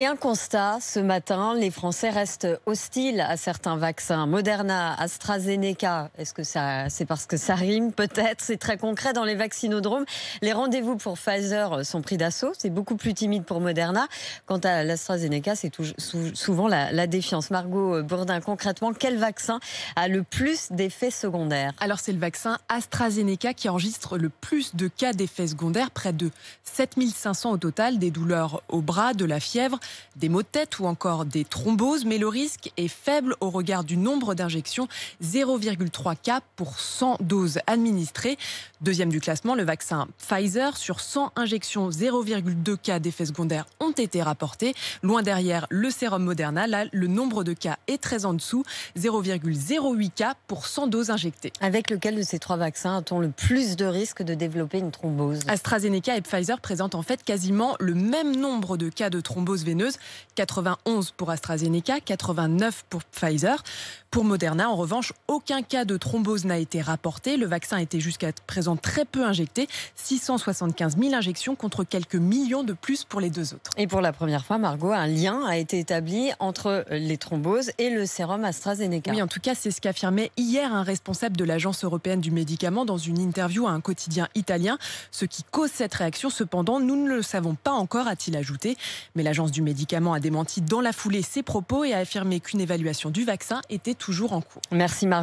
Et un constat, ce matin, les Français restent hostiles à certains vaccins. Moderna, AstraZeneca, est-ce que c'est parce que ça rime? Peut-être, c'est très concret dans les vaccinodromes. Les rendez-vous pour Pfizer sont pris d'assaut, c'est beaucoup plus timide pour Moderna. Quant à l'AstraZeneca, c'est souvent la défiance. Margot Bourdin, concrètement, quel vaccin a le plus d'effets secondaires? Alors c'est le vaccin AstraZeneca qui enregistre le plus de cas d'effets secondaires, près de 7500 au total, des douleurs au bras, de la fièvre, des maux de tête ou encore des thromboses, mais le risque est faible au regard du nombre d'injections, 0,3 cas pour 100 doses administrées. Deuxième du classement, le vaccin Pfizer, sur 100 injections, 0,2 cas d'effets secondaires ont été rapportés. Loin derrière, le sérum Moderna, là, le nombre de cas est très en dessous, 0,08 cas pour 100 doses injectées. Avec lequel de ces trois vaccins a-t-on le plus de risques de développer une thrombose? AstraZeneca et Pfizer présentent en fait quasiment le même nombre de cas de thrombose veineuse, 91 pour AstraZeneca, 89 pour Pfizer. Pour Moderna, en revanche, aucun cas de thrombose n'a été rapporté. Le vaccin a été jusqu'à présent très peu injecté, 675 000 injections contre quelques millions de plus pour les deux autres. Et pour la première fois, Margot, un lien a été établi entre les thromboses et le sérum AstraZeneca. Oui, en tout cas, c'est ce qu'affirmait hier un responsable de l'Agence européenne du médicament dans une interview à un quotidien italien. Ce qui cause cette réaction, cependant, nous ne le savons pas encore, a-t-il ajouté. Mais l'Agence du médicament a démenti dans la foulée ses propos et a affirmé qu'une évaluation du vaccin était toujours en cours. Merci Margot.